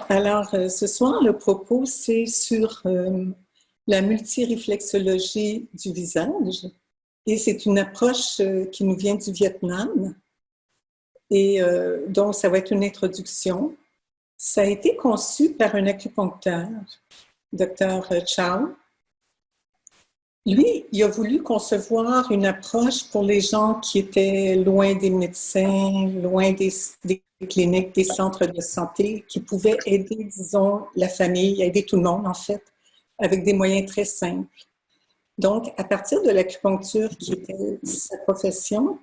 Alors, ce soir, le propos, c'est sur la multiréflexologie du visage. Et c'est une approche qui nous vient du Vietnam. Et donc, ça va être une introduction. Ça a été conçu par un acupuncteur, Dr. Chow. Lui, il a voulu concevoir une approche pour les gens qui étaient loin des médecins, loin des cliniques, des centres de santé, qui pouvaient aider, disons, la famille, aider tout le monde, en fait, avec des moyens très simples. Donc, à partir de l'acupuncture, qui était sa profession,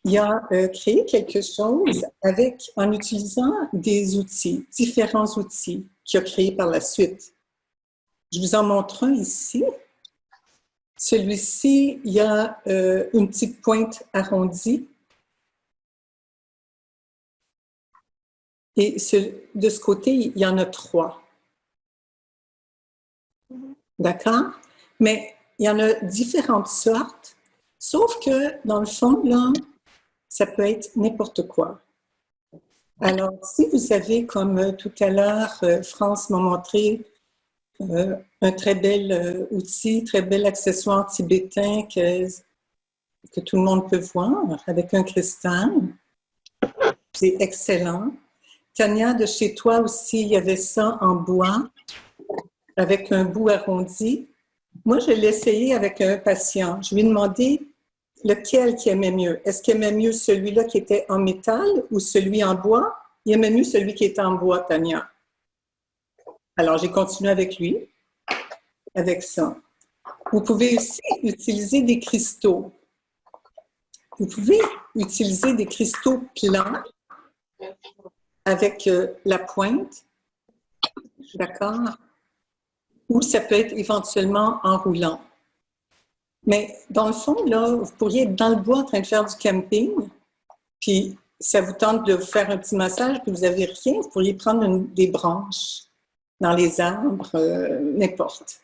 il a créé quelque chose en utilisant des outils, différents outils qu'il a créés par la suite. Je vous en montre un ici. Celui-ci, il y a une petite pointe arrondie. Et de ce côté, il y en a 3. D'accord? Mais il y en a différentes sortes, sauf que, dans le fond, là, ça peut être n'importe quoi. Alors, si vous avez, comme tout à l'heure, France m'a montré un très bel outil, très bel accessoire tibétain que tout le monde peut voir, avec un cristal. C'est excellent. Tania, de chez toi aussi, il y avait ça en bois, avec un bout arrondi. Moi, je l'ai essayé avec un patient. Je lui ai demandé lequel qui aimait mieux. Est-ce qu'il aimait mieux celui-là qui était en métal ou celui en bois? Il aimait mieux celui qui était en bois, Tania. Alors, j'ai continué avec lui, avec ça. Vous pouvez aussi utiliser des cristaux. Vous pouvez utiliser des cristaux plans avec la pointe, d'accord? Ou ça peut être éventuellement en roulant. Mais dans le fond, là, vous pourriez être dans le bois en train de faire du camping, puis ça vous tente de vous faire un petit massage, puis vous n'avez rien, vous pourriez prendre des branches dans les arbres, n'importe.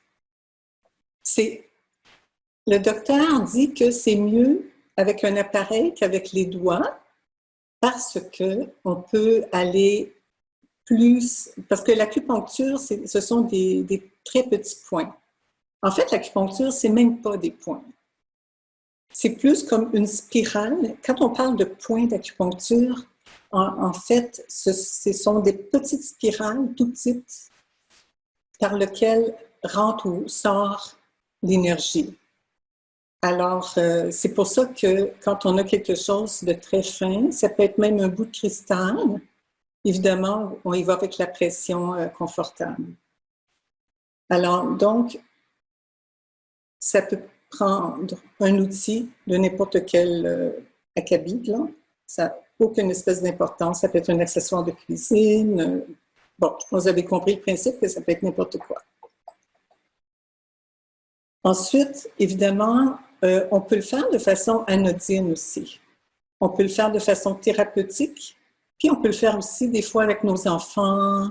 Le docteur dit que c'est mieux avec un appareil qu'avec les doigts parce qu'on peut aller plus... Parce que l'acupuncture, ce sont des très petits points. En fait, l'acupuncture, c'est même pas des points. C'est plus comme une spirale. Quand on parle de points d'acupuncture, en fait, ce sont des petites spirales tout petites par lesquelles rentre ou sort l'énergie. Alors, c'est pour ça que quand on a quelque chose de très fin, ça peut être même un bout de cristal, évidemment, on y va avec la pression confortable. Alors, donc, ça peut prendre un outil de n'importe quel acabit, là. Ça n'a aucune espèce d'importance. Ça peut être un accessoire de cuisine. Bon, je pense que vous avez compris le principe que ça peut être n'importe quoi. Ensuite, évidemment, on peut le faire de façon anodine aussi. On peut le faire de façon thérapeutique, puis on peut le faire aussi des fois avec nos enfants.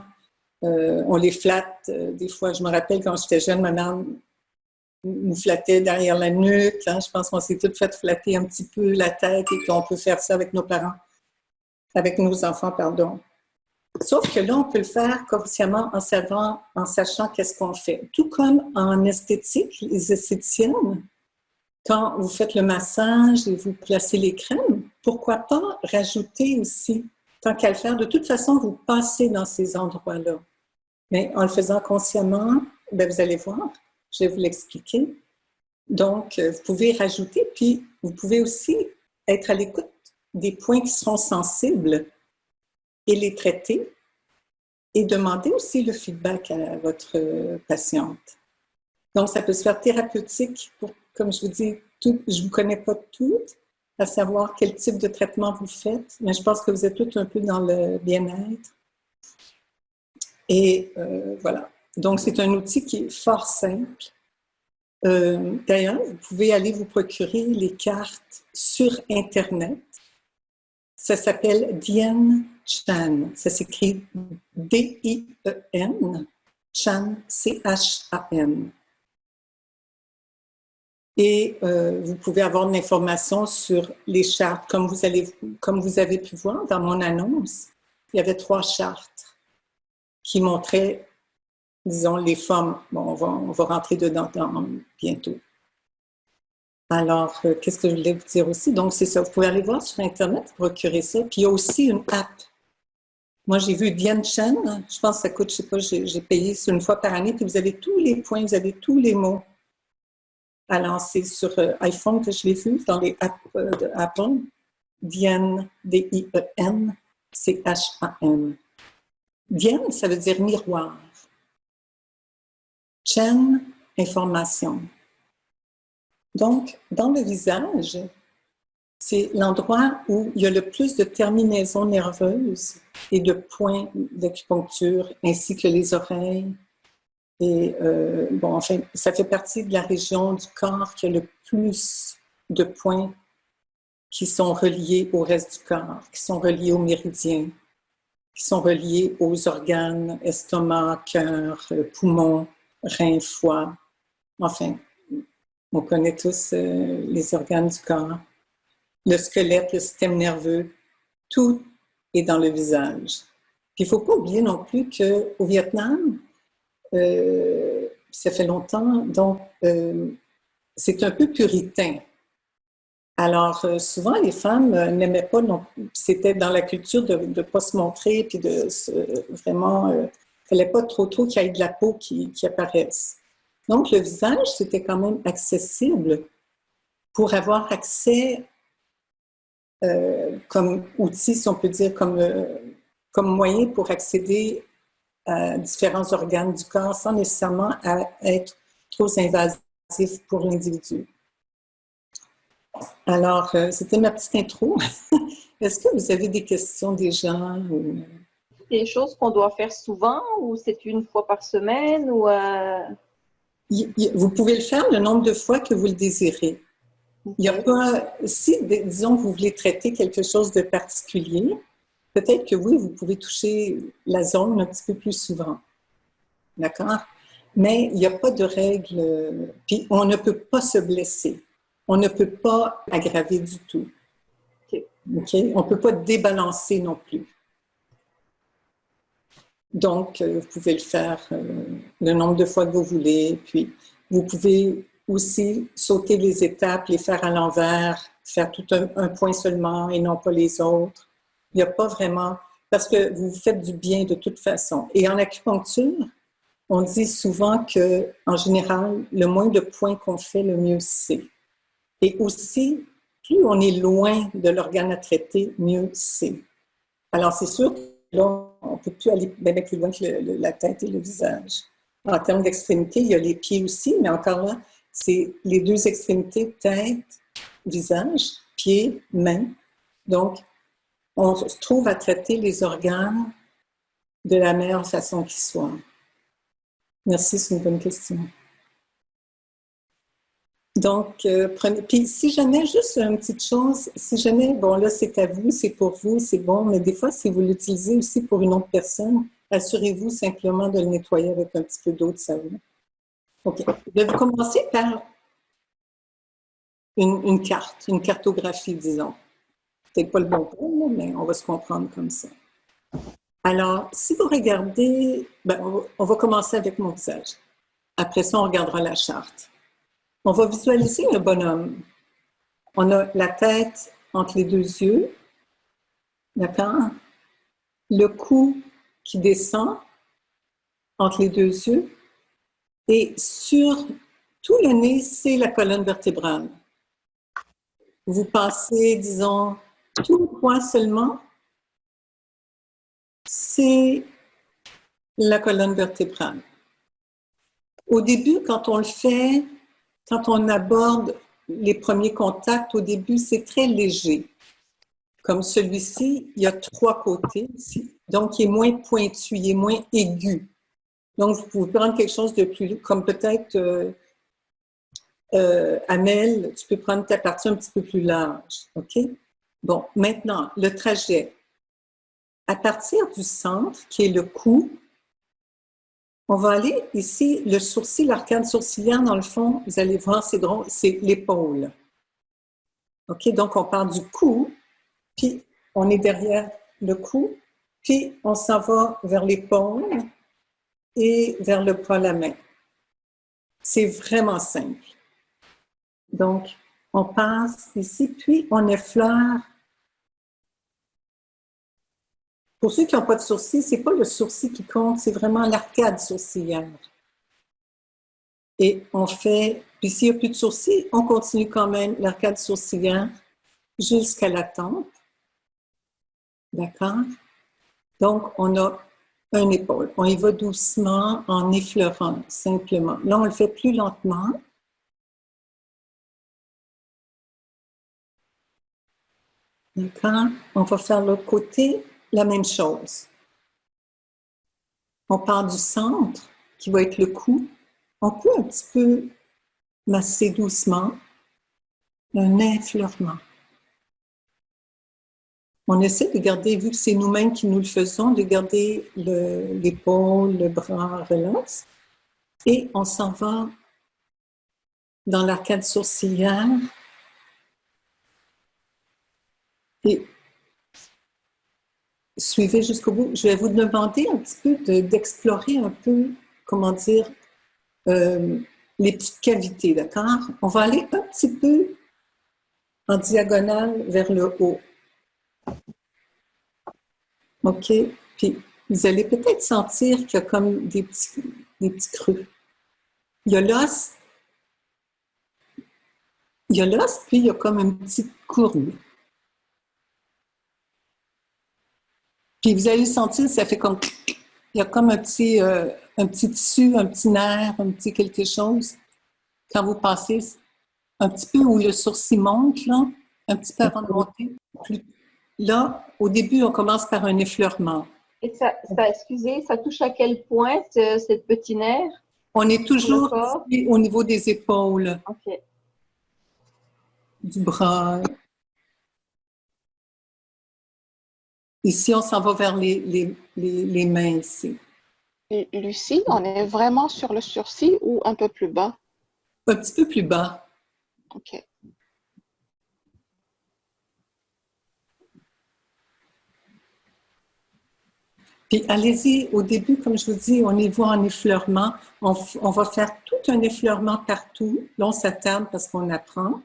On les flatte. Des fois, je me rappelle quand j'étais jeune, ma mère nous flattait derrière la nuque. Hein. Je pense qu'on s'est toutes fait flatter un petit peu la tête et qu'on peut faire ça avec nos parents, avec nos enfants, pardon. Sauf que là, on peut le faire consciemment en sachant qu'est-ce qu'on fait. Tout comme en esthétique, les esthéticiennes, quand vous faites le massage et vous placez les crèmes, pourquoi pas rajouter aussi, tant qu'à le faire, de toute façon, vous passez dans ces endroits-là. Mais en le faisant consciemment, bien, vous allez voir, je vais vous l'expliquer. Donc, vous pouvez rajouter, puis vous pouvez aussi être à l'écoute des points qui seront sensibles et les traiter et demander aussi le feedback à votre patiente. Donc, ça peut se faire thérapeutique pour, comme je vous dis, je ne vous connais pas toutes, à savoir quel type de traitement vous faites, mais je pense que vous êtes toutes un peu dans le bien-être. Et voilà. Donc, c'est un outil qui est fort simple. D'ailleurs, vous pouvez aller vous procurer les cartes sur Internet. Ça s'appelle Dien Chan. Ça s'écrit D-I-E-N, Chan, C-H-A-N. Et vous pouvez avoir de l'information sur les chartes. Comme vous avez pu voir dans mon annonce, il y avait 3 chartes. qui montrait, disons, les formes. Bon, on va rentrer dedans bientôt. Alors, qu'est-ce que je voulais vous dire aussi? Donc, c'est ça. Vous pouvez aller voir sur Internet, procurer ça. Puis, il y a aussi une app. Moi, j'ai vu Diane Chen. Je pense que ça coûte, je ne sais pas, j'ai payé une fois par année. Puis, vous avez tous les points, vous avez tous les mots. Alors, c'est sur iPhone que je l'ai vu, dans les apps de Apple. Diane, D-I-E-N, C-H-A-N. Diane, ça veut dire miroir. Chen, information. Donc, dans le visage, c'est l'endroit où il y a le plus de terminaisons nerveuses et de points d'acupuncture, ainsi que les oreilles. Et bon, enfin, ça fait partie de la région du corps qui a le plus de points qui sont reliés au reste du corps, qui sont reliés aux méridiens, qui sont reliés aux organes, estomac, cœur, poumons, reins, foie. Enfin, on connaît tous les organes du corps. Le squelette, le système nerveux, tout est dans le visage. Puis il ne faut pas oublier non plus qu'au Vietnam, ça fait longtemps, donc c'est un peu puritain. Alors, souvent, les femmes n'aimaient pas, c'était dans la culture de ne pas se montrer, puis de vraiment, il ne fallait pas trop qu'il y ait de la peau qui apparaisse. Donc, le visage, c'était quand même accessible pour avoir accès comme outil, si on peut dire, comme moyen pour accéder à différents organes du corps sans nécessairement être trop invasif pour l'individu. Alors, c'était ma petite intro. Est-ce que vous avez des questions des gens? Ou... Des choses qu'on doit faire souvent ou c'est une fois par semaine? Ou Vous pouvez le faire le nombre de fois que vous le désirez. Okay. Il n'y a pas, si, disons, vous voulez traiter quelque chose de particulier, peut-être que oui, vous pouvez toucher la zone un petit peu plus souvent. D'accord? Mais il n'y a pas de règle. Puis on ne peut pas se blesser. On ne peut pas aggraver du tout. Okay? On ne peut pas débalancer non plus. Donc, vous pouvez le faire le nombre de fois que vous voulez. Puis, vous pouvez aussi sauter les étapes, les faire à l'envers, faire tout un point seulement et non pas les autres. Il n'y a pas vraiment... Parce que vous vous faites du bien de toute façon. Et en acupuncture, on dit souvent qu'en général, le moins de points qu'on fait, le mieux c'est. Et aussi, plus on est loin de l'organe à traiter, mieux c'est. Alors, c'est sûr que là, on ne peut plus aller bien plus loin que la tête et le visage. En termes d'extrémité, il y a les pieds aussi, mais encore là, c'est les deux extrémités, tête, visage, pieds, mains. Donc, on se trouve à traiter les organes de la meilleure façon qui soit. Merci, c'est une bonne question. Donc, puis si jamais, juste une petite chose, si jamais, bon là c'est à vous, c'est pour vous, c'est bon, mais des fois si vous l'utilisez aussi pour une autre personne, assurez-vous simplement de le nettoyer avec un petit peu d'eau de savon. OK. Je vais commencer par une carte, une cartographie, disons. Peut-être pas le bon mot, mais on va se comprendre comme ça. Alors, si vous regardez, ben, on va commencer avec mon visage. Après ça, on regardera la charte. On va visualiser un bonhomme. On a la tête entre les deux yeux, d'accord? Le cou qui descend entre les deux yeux. Et sur tout le nez, c'est la colonne vertébrale. Vous passez, disons, tout le poids seulement, c'est la colonne vertébrale. Au début, quand on le fait, quand on aborde les premiers contacts, au début, c'est très léger. Comme celui-ci, il y a 3 côtés ici. Donc, il est moins pointu, il est moins aigu. Donc, vous pouvez prendre quelque chose de plus, comme peut-être, Amel, tu peux prendre ta partie un petit peu plus large. OK? Bon, maintenant, le trajet. À partir du centre, qui est le cou, on va aller ici, le sourcil, l'arcade sourcilière, dans le fond, vous allez voir, c'est drôle, c'est l'épaule. OK? Donc, on part du cou, puis on est derrière le cou, puis on s'en va vers l'épaule, et vers le bras, la main. C'est vraiment simple. Donc, on passe ici, puis on effleure. Pour ceux qui n'ont pas de sourcils, ce n'est pas le sourcil qui compte, c'est vraiment l'arcade sourcilière. Et on fait, puis s'il n'y a plus de sourcils, on continue quand même l'arcade sourcilière jusqu'à la tempe. D'accord? Donc, on a une épaule. On y va doucement en effleurant, simplement. Là, on le fait plus lentement. D'accord? On va faire l'autre côté, la même chose. On part du centre, qui va être le cou. On peut un petit peu masser doucement. Un effleurement. On essaie de garder, vu que c'est nous-mêmes qui nous le faisons, de garder l'épaule, le bras relax. Et on s'en va dans l'arcade sourcilière. Et suivez jusqu'au bout. Je vais vous demander un petit peu d'explorer un peu, comment dire, les petites cavités, d'accord? On va aller un petit peu en diagonale vers le haut. OK? Puis, vous allez peut-être sentir qu'il y a comme des petits creux. Il y a l'os, puis il y a comme une petite courbe. Puis vous allez sentir, ça fait comme... Il y a comme un petit tissu, un petit nerf, un petit quelque chose. Quand vous passez un petit peu où le sourcil monte, là, un petit peu avant de monter. Là, au début, on commence par un effleurement. Et excusez, ça touche à quel point, cette petit nerf? On est toujours au niveau des épaules, OK. Du bras. Ici, on s'en va vers les mains ici. Et Lucie, on est vraiment sur le sourcil ou un peu plus bas? Un petit peu plus bas. OK. Puis allez-y, au début, comme je vous dis, on y va en effleurement. On va faire tout un effleurement partout. Là, on s'attarde parce qu'on apprend.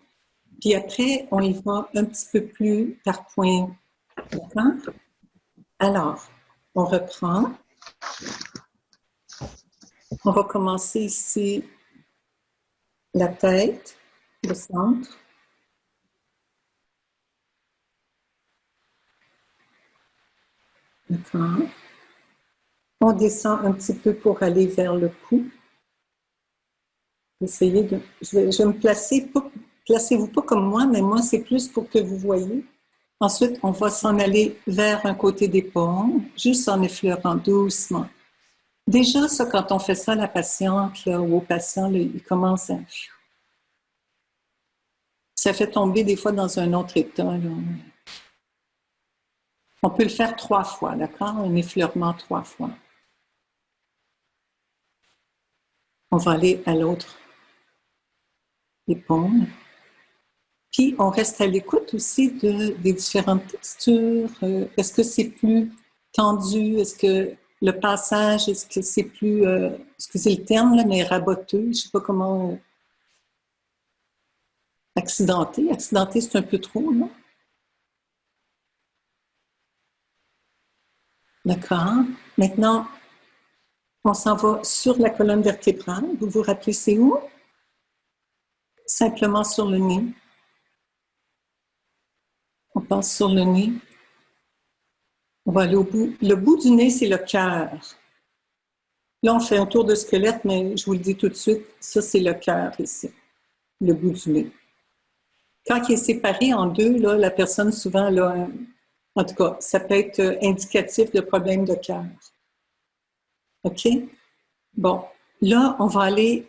Puis après, on y va un petit peu plus par point. D'accord? Alors, on reprend. On va commencer ici la tête, le centre. D'accord. On descend un petit peu pour aller vers le cou. Essayez de... Je vais me placer, placez-vous pas comme moi, mais moi, c'est plus pour que vous voyez. Ensuite, on va s'en aller vers un côté d'épaule, juste en effleurant doucement. Déjà, ça, quand on fait ça à la patiente là, ou au patient, là, il commence à... Ça fait tomber des fois dans un autre état. Là. On peut le faire 3 fois, d'accord? Un effleurement 3 fois. On va aller à l'autre épaule. Puis, on reste à l'écoute aussi des différentes textures. Est-ce que c'est plus tendu? Est-ce que le passage, est-ce que c'est plus, excusez le terme, là, mais raboteux? Je ne sais pas comment... accidenté. Accidenté, c'est un peu trop, non? D'accord. Maintenant, on s'en va sur la colonne vertébrale. Vous vous rappelez c'est où? Simplement sur le nez. On passe sur le nez. On va aller au bout. Le bout du nez, c'est le cœur. Là, on fait un tour de squelette, mais je vous le dis tout de suite, ça, c'est le cœur ici, le bout du nez. Quand il est séparé en deux, là, la personne, souvent, là, en tout cas, ça peut être indicatif de problème de cœur. OK? Bon, là, on va aller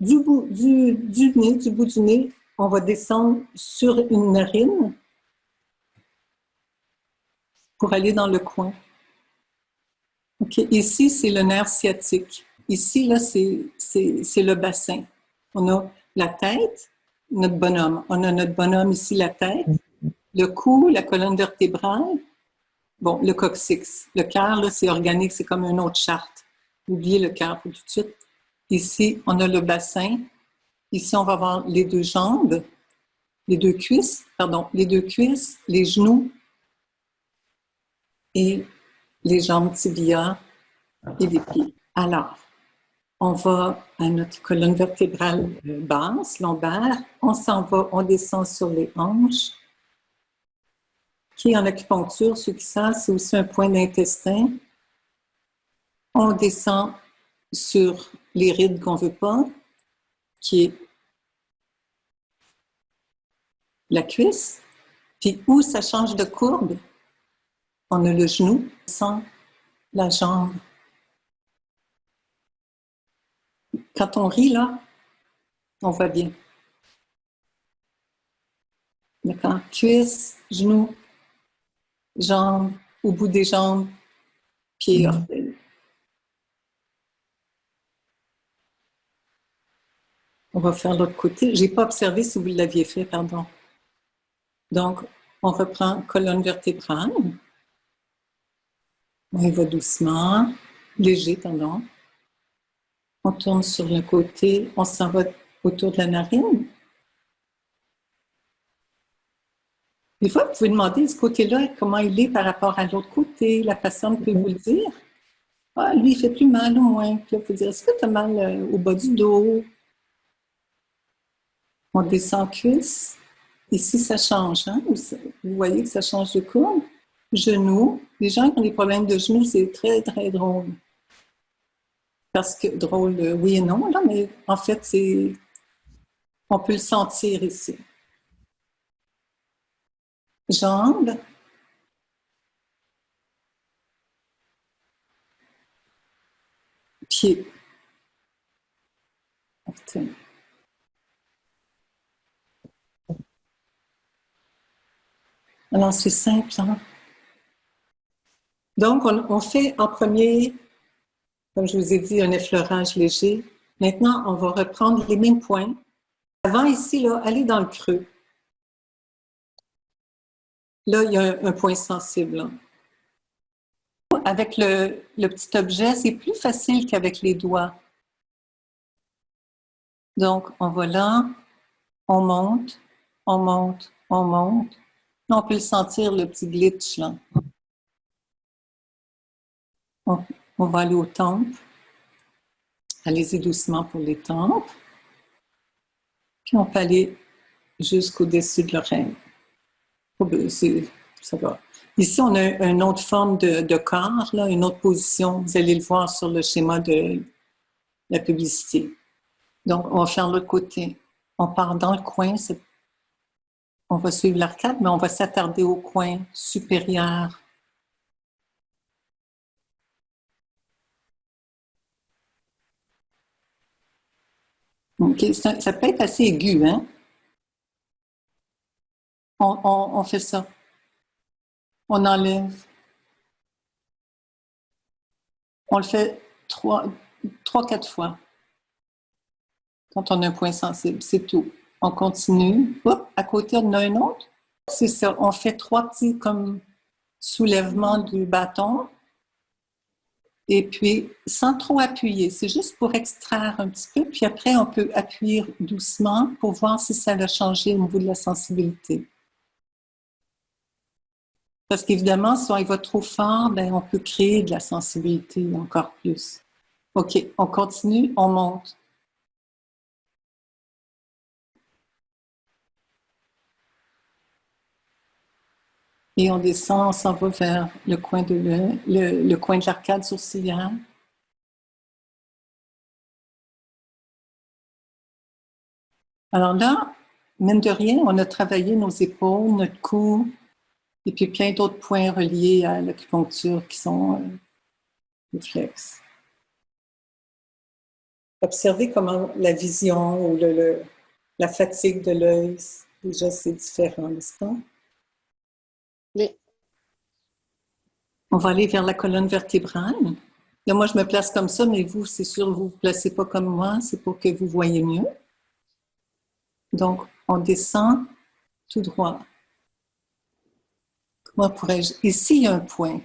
du bout du nez, on va descendre sur une narine pour aller dans le coin. OK, ici, c'est le nerf sciatique. Ici, là, c'est le bassin. On a la tête, notre bonhomme. On a notre bonhomme ici, la tête, le cou, la colonne vertébrale, bon, le coccyx. Le cœur, là, c'est organique, c'est comme une autre charte. oubliez le cœur tout de suite. Ici, on a le bassin. Ici, on va avoir les deux jambes, les deux cuisses, les genoux et les jambes tibias et les pieds. Alors, on va à notre colonne vertébrale basse, lombaire. On s'en va, on descend sur les hanches. Qui est en acupuncture, ceux qui savent, c'est aussi un point d'intestin. On descend sur les rides qu'on ne veut pas, qui est la cuisse. Puis où ça change de courbe, on a le genou sans la jambe. Quand on rit, là, on voit bien. D'accord? Cuisse, genou, jambes, au bout des jambes, pieds, orteils. On va faire l'autre côté. Je n'ai pas observé si vous l'aviez fait, pardon. Donc, on reprend colonne vertébrale. On y va doucement, léger, pardon. On tourne sur le côté, on s'en va autour de la narine. Des fois, vous pouvez demander ce côté-là, comment il est par rapport à l'autre côté. La personne peut vous le dire. Ah, lui, il fait plus mal ou moins. Puis là, il faut dire, est-ce que tu as mal au bas du dos? On descend cuisse. Ici, ça change. Hein? Vous voyez que ça change de courbe. Genoux. Les gens qui ont des problèmes de genoux, c'est très, très drôle. Parce que, drôle, oui et non, là, mais en fait, on peut le sentir ici. Jambes. Pieds. Alors, c'est simple. Hein? Donc, on fait en premier, comme je vous ai dit, un effleurage léger. Maintenant, on va reprendre les mêmes points. Avant, ici, là, aller dans le creux. Là, il y a un point sensible. Là. Avec le petit objet, c'est plus facile qu'avec les doigts. Donc, on va là, on monte, on monte, on monte. Là, on peut le sentir, le petit glitch, là. On va aller aux tempes. Allez-y doucement pour les tempes. Puis on peut aller jusqu'au-dessus de l'oreille. Ça va. Ici, on a une autre forme de corps, là, une autre position. Vous allez le voir sur le schéma de la publicité. Donc, on va faire l'autre côté. On part dans le coin. On va suivre l'arcade, mais on va s'attarder au coin supérieur. Okay. Ça peut être assez aigu, hein? On fait ça. On enlève. On le fait 3-4 fois. Quand on a un point sensible, c'est tout. On continue. Hop, à côté, on a un autre. C'est ça. On fait 3 petits comme soulèvements du bâton. Et puis, sans trop appuyer. C'est juste pour extraire un petit peu. Puis après, on peut appuyer doucement pour voir si ça va changer au niveau de la sensibilité. Parce qu'évidemment, si on y va trop fort, ben, on peut créer de la sensibilité encore plus. OK, on continue, on monte. Et on descend, on s'en va vers le coin le coin de l'arcade sourcilière. Alors là, mine de rien, on a travaillé nos épaules, notre cou, et puis plein d'autres points reliés à l'acupuncture qui sont réflexes. Observez comment la vision ou la fatigue de l'œil, déjà c'est différent, n'est-ce pas? Oui. On va aller vers la colonne vertébrale. Là, moi, je me place comme ça, mais vous, c'est sûr, vous ne vous placez pas comme moi, c'est pour que vous voyez mieux. Donc, on descend tout droit. Comment pourrais-je? Ici, il y a un point.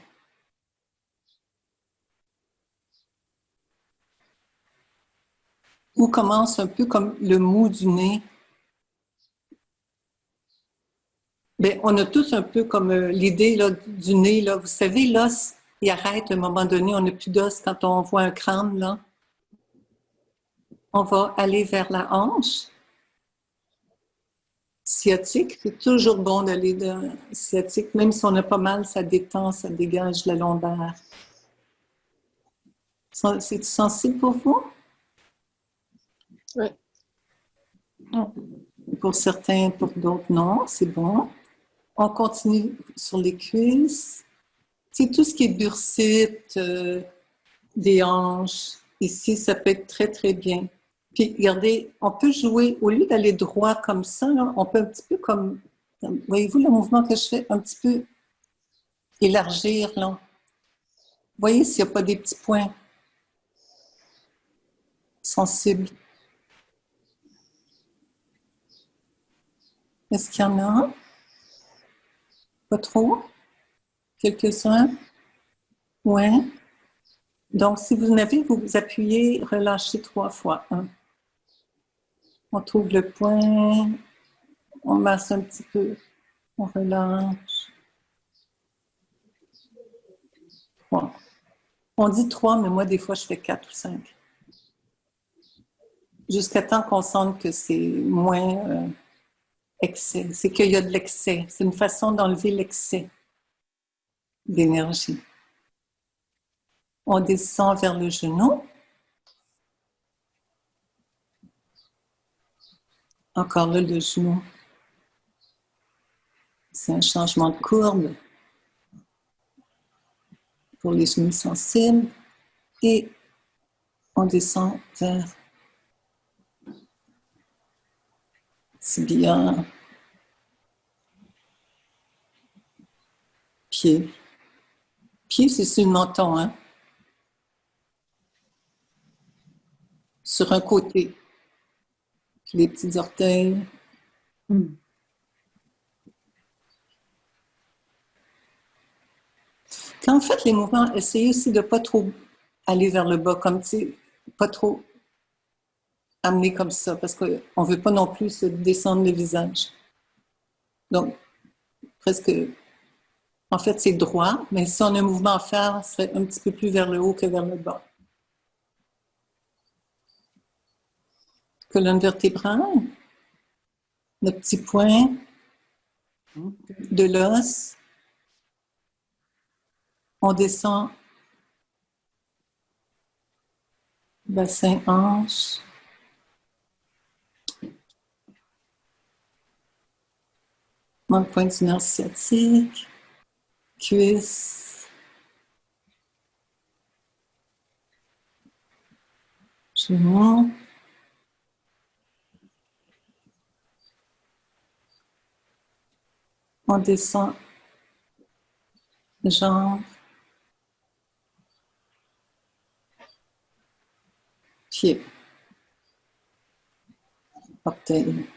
Ou commence un peu comme le mou du nez. Bien, on a tous un peu comme l'idée là, du nez. Là. Vous savez, l'os, il arrête à un moment donné. On n'a plus d'os quand on voit un crâne. Là. On va aller vers la hanche sciatique. C'est toujours bon d'aller de sciatique. Même si on a pas mal, ça détend, ça dégage la lombaire. C'est sensible pour vous? Oui. Pour certains, pour d'autres, non. C'est bon. On continue sur les cuisses. C'est tout ce qui est bursite, des hanches. Ici, ça peut être très, très bien. Puis, regardez, on peut jouer, au lieu d'aller droit comme ça, là, on peut un petit peu comme, voyez-vous le mouvement que je fais? Un petit peu élargir, là. Voyez s'il n'y a pas des petits points sensibles. Est-ce qu'il y en a? Pas trop? Quelques-uns? Ouais. Donc, si vous en avez, vous vous appuyez, relâchez 3 fois. 1. On trouve le point, on masse un petit peu, on relâche. 3. On dit 3, mais moi, des fois, je fais 4 ou 5. Jusqu'à temps qu'on sente que c'est moins excès. C'est qu'il y a de l'excès. C'est une façon d'enlever l'excès d'énergie. On descend vers le genou. Encore là, le genou. C'est un changement de courbe pour les genoux sensibles. Et on descend vers tibia, pied. Pied, c'est sur le menton, hein? Sur un côté. Puis les petits orteils. Quand vous faites les mouvements, essayez aussi de ne pas trop aller vers le bas, comme tu sais, pas trop amener comme ça, parce qu'on ne veut pas non plus se descendre le visage. Donc, presque, en fait, c'est droit, mais si on a un mouvement à faire, ce serait un petit peu plus vers le haut que vers le bas. Colonne vertébrale, le petit point de l'os. On descend bassin hanche. Dans le point du nerf sciatique, cuisse, genou. On descend jambes, pieds, orteils.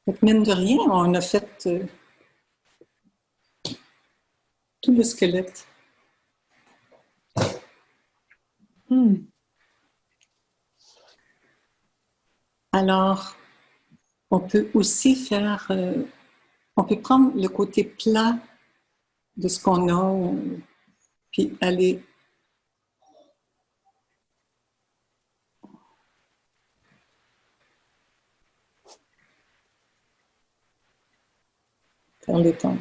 Donc, mine de rien, on a fait tout le squelette. Alors, on peut aussi faire, on peut prendre le côté plat de ce qu'on a, puis aller faire les temps.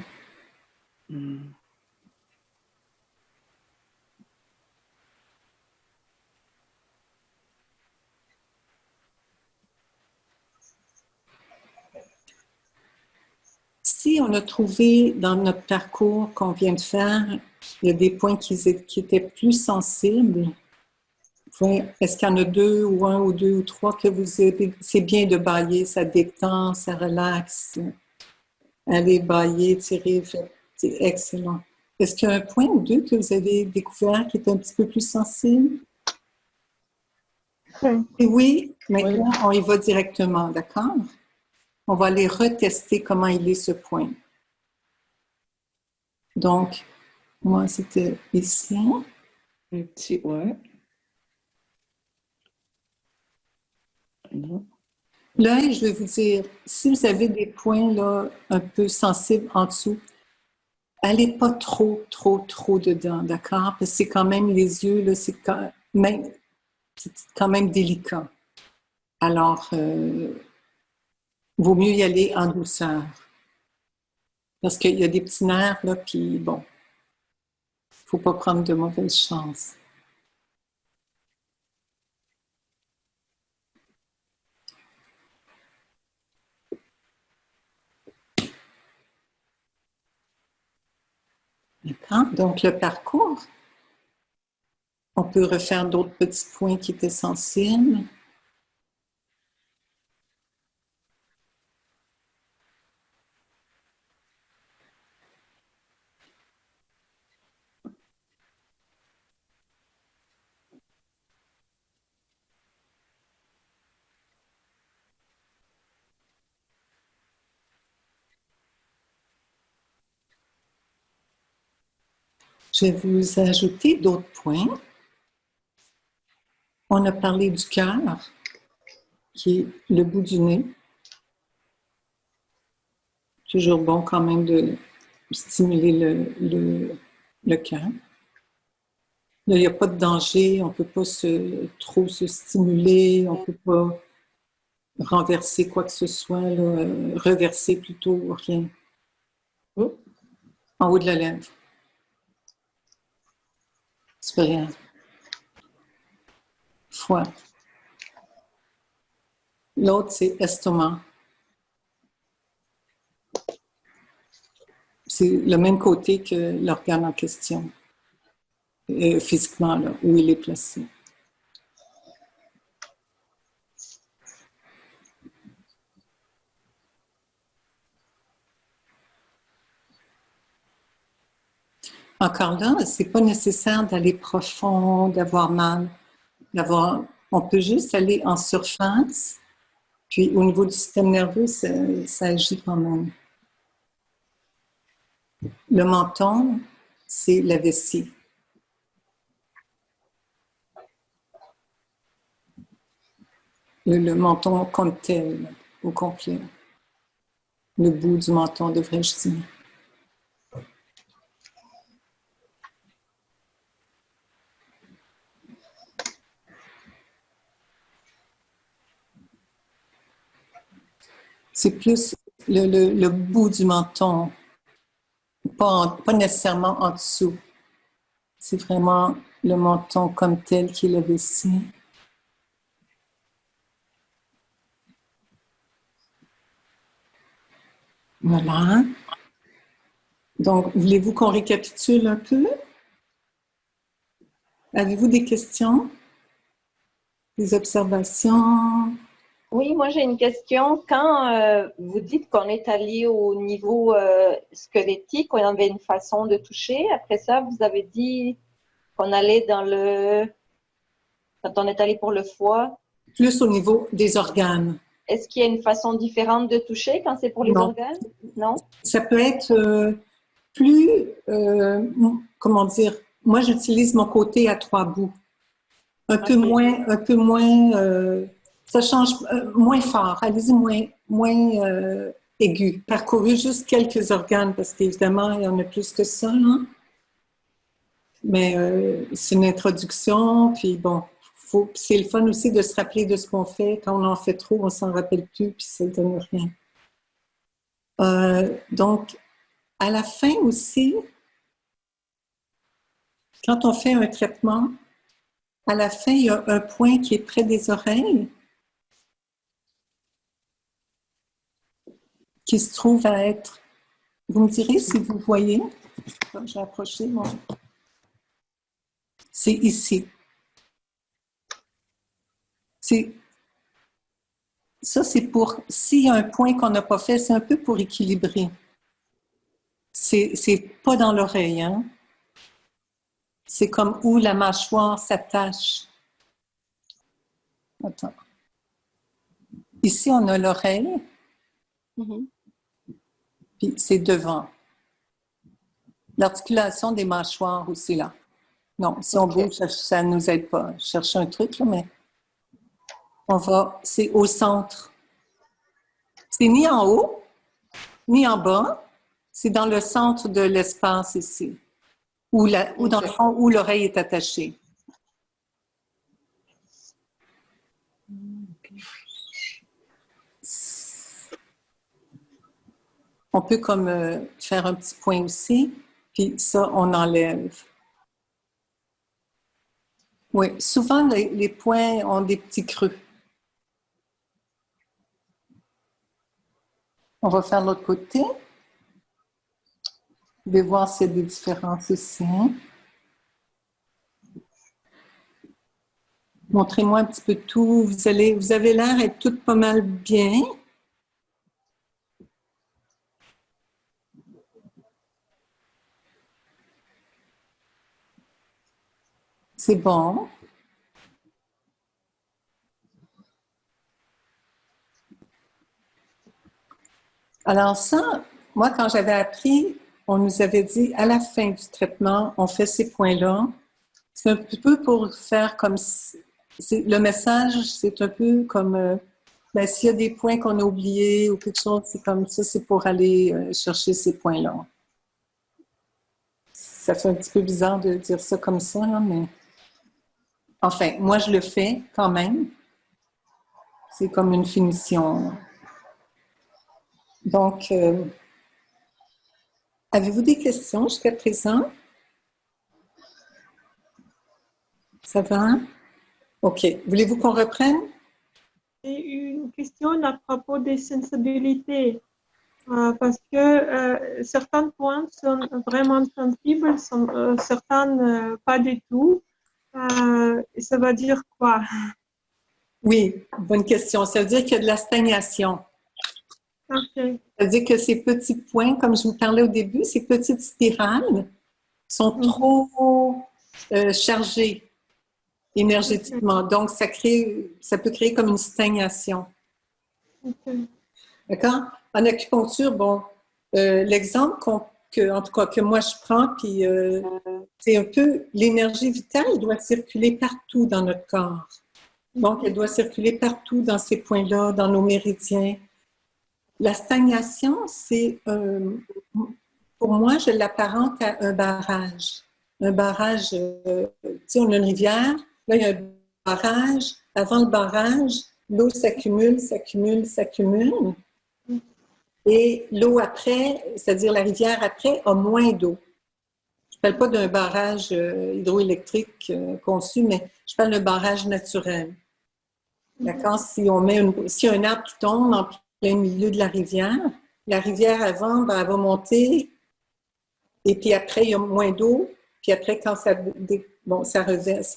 Si on a trouvé dans notre parcours qu'on vient de faire, il y a des points qui étaient plus sensibles, est-ce qu'il y en a 2 ou 1 ou 2 ou 3 que vous avez, c'est bien de bailler, ça détend, ça relaxe. Allez bailler, tirer, c'est excellent. Est-ce qu'il y a un point ou 2 que vous avez découvert qui est un petit peu plus sensible? Et oui, maintenant, on y va directement, d'accord? On va aller retester comment il est ce point. Donc, Moi, c'était ici. Un petit, ouais. Non. L'œil, je vais vous dire, si vous avez des points là, un peu sensibles en dessous, allez pas trop dedans, d'accord? Parce que c'est quand même les yeux, là, c'est quand même délicat. Alors, vaut mieux y aller en douceur. Parce qu'il y a des petits nerfs, là, puis bon, faut pas prendre de mauvaises chances. D'accord? Donc, le parcours, on peut refaire d'autres petits points qui étaient sensibles. Je vais vous ajouter d'autres points. On a parlé du cœur, qui est le bout du nez. Toujours bon quand même de stimuler le cœur. Là, il n'y a pas de danger, on ne peut pas trop se stimuler, on ne peut pas renverser quoi que ce soit, là, reverser plutôt, rien. Oh, En haut de la lèvre. C'est pas rien. Foie. L'autre, c'est estomac. C'est le même côté que l'organe en question, physiquement, là, où il est placé. Encore là, c'est pas nécessaire d'aller profond, d'avoir mal, on peut juste aller en surface, puis au niveau du système nerveux, ça agit quand même. Le menton, c'est la vessie. Le menton comme tel, au complet. Le bout du menton, devrais-je dire. C'est plus le bout du menton, pas nécessairement en dessous. C'est vraiment le menton comme tel qui est la vessie. Voilà. Donc, voulez-vous qu'on récapitule un peu? Avez-vous des questions? Des observations? Oui, moi j'ai une question. Quand vous dites qu'on est allé au niveau squelettique, on avait une façon de toucher. Après ça, vous avez dit qu'on allait quand on est allé pour le foie. Plus au niveau des organes. Est-ce qu'il y a une façon différente de toucher quand c'est pour les Non. organes? Non? Ça peut être plus, comment dire, moi j'utilise mon côté à trois bouts. Un peu moins, ça change, moins fort, allez-y, moins aigu. Parcouru juste quelques organes, parce qu'évidemment, il y en a plus que ça, là. Mais c'est une introduction, puis bon, c'est le fun aussi de se rappeler de ce qu'on fait. Quand on en fait trop, on s'en rappelle plus, puis ça ne donne rien. Donc, à la fin aussi, quand on fait un traitement, à la fin, il y a un point qui est près des oreilles qui se trouve à être... Vous me direz si vous voyez. J'ai approché mon... C'est ici. Ça, c'est pour... S'il y a un point qu'on n'a pas fait, c'est un peu pour équilibrer. C'est pas dans l'oreille, hein? C'est comme où la mâchoire s'attache. Attends. Ici, on a l'oreille. Puis c'est devant. L'articulation des mâchoires aussi, là. Non, si on bouge, ça ne nous aide pas. Je cherche un truc, là, mais on va... C'est au centre. C'est ni en haut, ni en bas. C'est dans le centre de l'espace ici. Ou dans le fond, où l'oreille est attachée. On peut comme faire un petit point aussi, puis ça, on enlève. Oui, souvent, les points ont des petits creux. On va faire l'autre côté. Vous pouvez voir s'il y a des différences ici. Montrez-moi un petit peu tout. Vous avez l'air d'être toutes pas mal bien. C'est bon. Alors ça, moi, quand j'avais appris, on nous avait dit, à la fin du traitement, on fait ces points-là. C'est un petit peu pour faire comme... Le message, c'est un peu comme... s'il y a des points qu'on a oubliés ou quelque chose, c'est comme ça, c'est pour aller chercher ces points-là. Ça fait un petit peu bizarre de dire ça comme ça, là, mais... Enfin, moi, je le fais quand même. C'est comme une finition. Donc, avez-vous des questions jusqu'à présent? Ça va? OK. Voulez-vous qu'on reprenne? J'ai une question à propos des sensibilités. Parce que certains points sont vraiment sensibles, certains pas du tout. Ça veut dire quoi? Oui, bonne question. Ça veut dire qu'il y a de la stagnation. Okay. Ça veut dire que ces petits points, comme je vous parlais au début, ces petites spirales sont trop chargées énergétiquement. Donc, ça peut créer comme une stagnation. Okay. D'accord? En acupuncture, bon, l'exemple en tout cas, que moi je prends, puis c'est un peu l'énergie vitale doit circuler partout dans notre corps. Donc, elle doit circuler partout dans ces points-là, dans nos méridiens. La stagnation, c'est, pour moi, je l'apparente à un barrage. Un barrage, tu sais, on a une rivière, là, il y a un barrage. Avant le barrage, l'eau s'accumule, s'accumule, s'accumule. Et l'eau après, c'est-à-dire la rivière après, a moins d'eau. Je ne parle pas d'un barrage hydroélectrique conçu, mais je parle d'un barrage naturel. D'accord? Si on met si un arbre qui tombe en plein milieu de la rivière avant, ben, elle va monter, et puis après, il y a moins d'eau, puis après, quand ça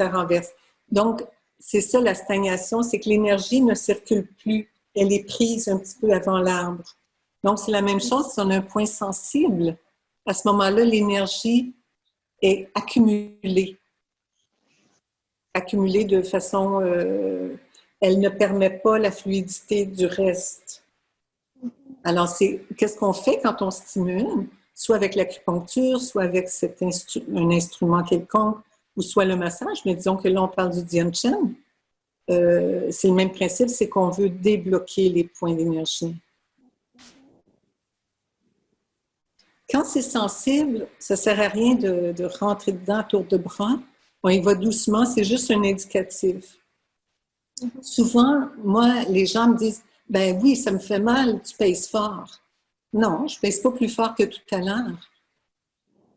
renverse. Donc, c'est ça la stagnation, c'est que l'énergie ne circule plus. Elle est prise un petit peu avant l'arbre. Donc, c'est la même chose si on a un point sensible. À ce moment-là, l'énergie est accumulée. Accumulée de façon... elle ne permet pas la fluidité du reste. Alors, qu'est-ce qu'on fait quand on stimule? Soit avec l'acupuncture, soit avec un instrument quelconque, ou soit le massage. Mais disons que là, on parle du Dian Chen. C'est le même principe, c'est qu'on veut débloquer les points d'énergie. Quand c'est sensible, ça ne sert à rien de rentrer dedans à tour de bras. On y va doucement, c'est juste un indicatif. Souvent, moi, les gens me disent « Ben oui, ça me fait mal, tu pèses fort. » Non, je ne pèse pas plus fort que tout à l'heure.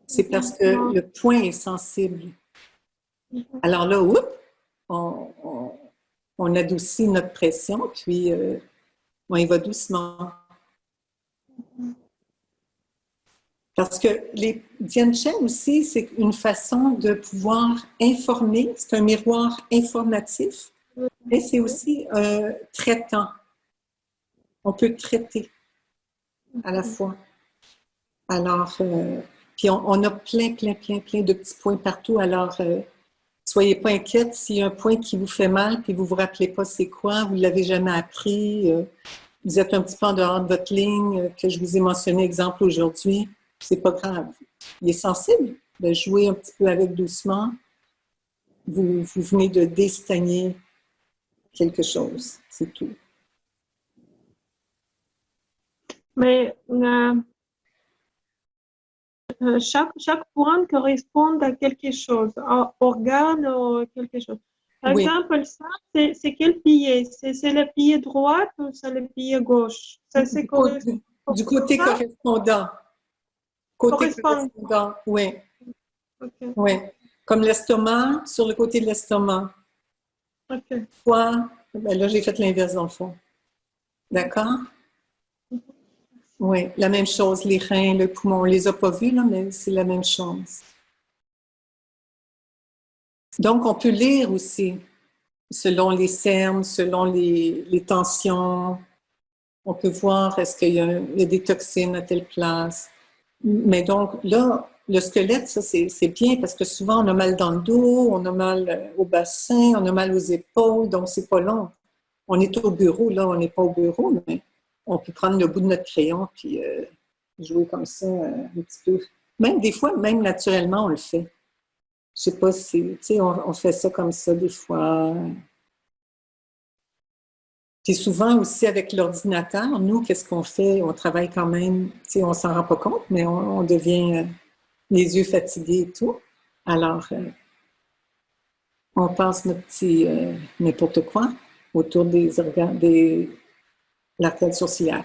C'est parce que le point est sensible. Alors là, on adoucit notre pression, puis on y va doucement. Parce que les Dian Chen aussi, c'est une façon de pouvoir informer, c'est un miroir informatif, mais c'est aussi traitant. On peut traiter à la fois. Alors, puis on a plein de petits points partout. Alors, soyez pas inquiètes s'il y a un point qui vous fait mal, puis vous vous rappelez pas c'est quoi, vous l'avez jamais appris, vous êtes un petit peu en dehors de votre ligne, que je vous ai mentionné exemple aujourd'hui. c'est pas grave. Il est sensible de jouer un petit peu avec doucement. Vous venez de destagner quelque chose, c'est tout. Mais chaque point correspond à quelque chose, à organe ou quelque chose. Par Oui. exemple, ça, c'est quel pied? C'est le pied droit ou c'est le pied gauche? Ça, c'est Du côté ça? correspondant. Côté Correspond. correspondant, oui. Ok, Oui. Comme l'estomac, sur le côté de l'estomac. ok. Quoi? Ben là, j'ai fait l'inverse dans le fond. D'accord? Oui, la même chose, les reins, le poumon. On ne les a pas vus, là, mais c'est la même chose. Donc, on peut lire aussi, selon les cernes, selon les tensions. On peut voir est-ce qu'il y a des toxines à telle place. Mais donc, là, le squelette, ça, c'est bien parce que souvent, on a mal dans le dos, on a mal au bassin, on a mal aux épaules, donc c'est pas long. On est au bureau, là, on n'est pas au bureau, mais on peut prendre le bout de notre crayon puis jouer comme ça un petit peu. Même des fois, même naturellement, on le fait. Je sais pas si, tu sais, on fait ça comme ça des fois. Puis souvent aussi avec l'ordinateur, nous, qu'est-ce qu'on fait? On travaille quand même, tu sais, on s'en rend pas compte, mais on devient les yeux fatigués et tout. Alors, on passe notre petit n'importe quoi autour des organes, l'artère sourcilière.